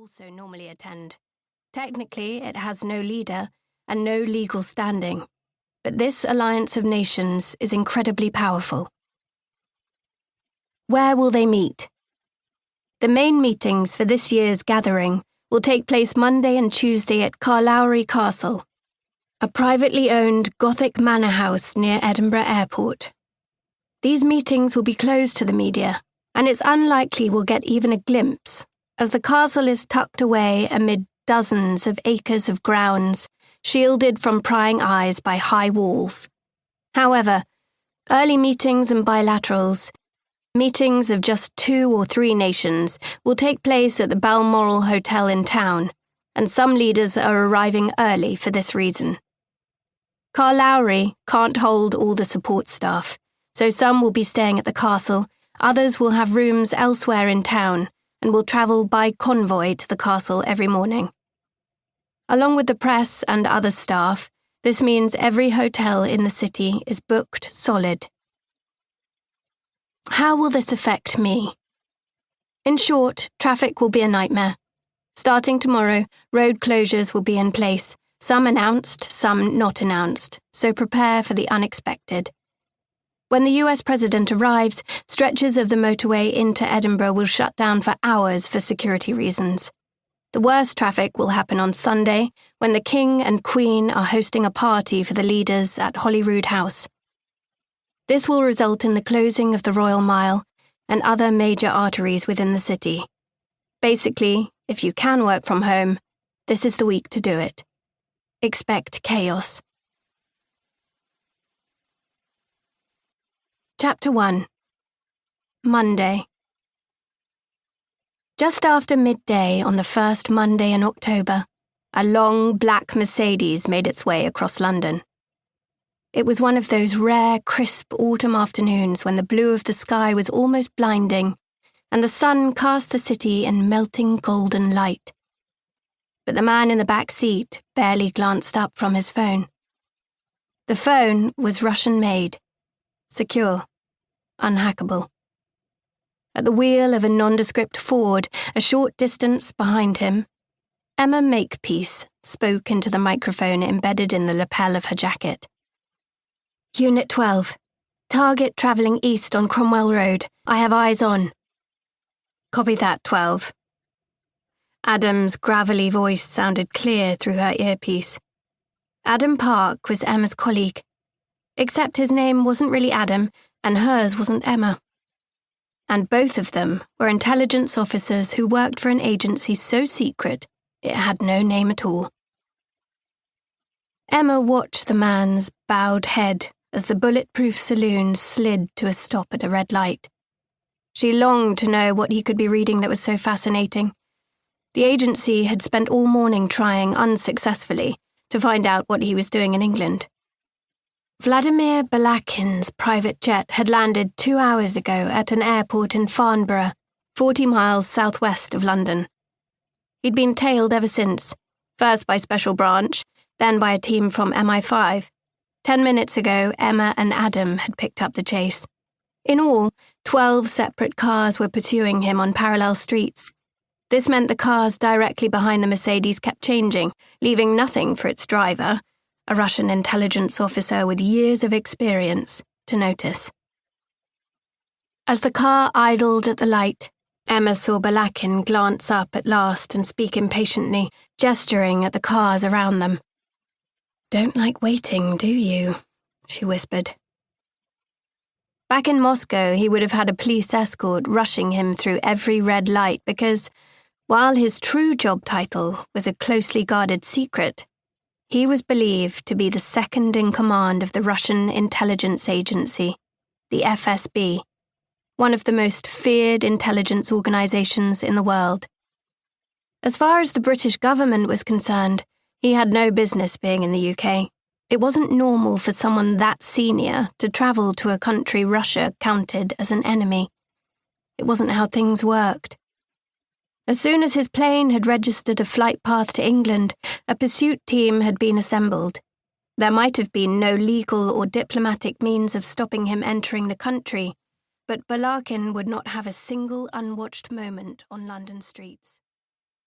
also normally attend. Technically, it has no leader and no legal standing, but this alliance of nations is incredibly powerful. Where will they meet? The main meetings for this year's gathering will take place Monday and Tuesday at Carlowry Castle, a privately owned Gothic manor house near Edinburgh Airport. These meetings will be closed to the media, and it's unlikely we'll get even a glimpse, as the castle is tucked away amid dozens of acres of grounds, shielded from prying eyes by high walls. However, early meetings and bilaterals, meetings of just 2 or 3 nations, will take place at the Balmoral Hotel in town, and some leaders are arriving early for this reason. Carlowry can't hold all the support staff, so some will be staying at the castle, others will have rooms elsewhere in town, and will travel by convoy to the castle every morning. Along with the press and other staff, this means every hotel in the city is booked solid. How will this affect me? In short, traffic will be a nightmare. Starting tomorrow, road closures will be in place, some announced, some not announced, so prepare for the unexpected. When the US president arrives, stretches of the motorway into Edinburgh will shut down for hours for security reasons. The worst traffic will happen on Sunday, when the King and Queen are hosting a party for the leaders at Holyrood House. This will result in the closing of the Royal Mile and other major arteries within the city. Basically, if you can work from home, this is the week to do it. Expect chaos. Chapter 1. Monday. Just after midday on the first Monday in October, a long black Mercedes made its way across London. It was one of those rare, crisp autumn afternoons when the blue of the sky was almost blinding, and the sun cast the city in melting golden light. But the man in the back seat barely glanced up from his phone. The phone was Russian-made, secure, unhackable. At the wheel of a nondescript Ford, a short distance behind him, Emma Makepeace spoke into the microphone embedded in the lapel of her jacket. Unit 12. Target travelling east on Cromwell Road. I have eyes on. Copy that, 12. Adam's gravelly voice sounded clear through her earpiece. Adam Park was Emma's colleague, except his name wasn't really Adam and hers wasn't Emma. And both of them were intelligence officers who worked for an agency so secret it had no name at all. Emma watched the man's bowed head as the bulletproof saloon slid to a stop at a red light. She longed to know what he could be reading that was so fascinating. The agency had spent all morning trying unsuccessfully to find out what he was doing in England. Vladimir Balakin's private jet had landed 2 hours ago at an airport in Farnborough, 40 miles southwest of London. He'd been tailed ever since, first by Special Branch, then by a team from MI5. 10 minutes ago, Emma and Adam had picked up the chase. In all, 12 separate cars were pursuing him on parallel streets. This meant the cars directly behind the Mercedes kept changing, leaving nothing for its driver, a Russian intelligence officer with years of experience, to notice. As the car idled at the light, Emma saw Balakin glance up at last and speak impatiently, gesturing at the cars around them. "Don't like waiting, do you?" she whispered. Back in Moscow, he would have had a police escort rushing him through every red light because, while his true job title was a closely guarded secret, he was believed to be the second in command of the Russian intelligence agency, the FSB, one of the most feared intelligence organizations in the world. As far as the British government was concerned, he had no business being in the UK. It wasn't normal for someone that senior to travel to a country Russia counted as an enemy. It wasn't how things worked. As soon as his plane had registered a flight path to England, a pursuit team had been assembled. There might have been no legal or diplomatic means of stopping him entering the country, but Balakin would not have a single unwatched moment on London streets.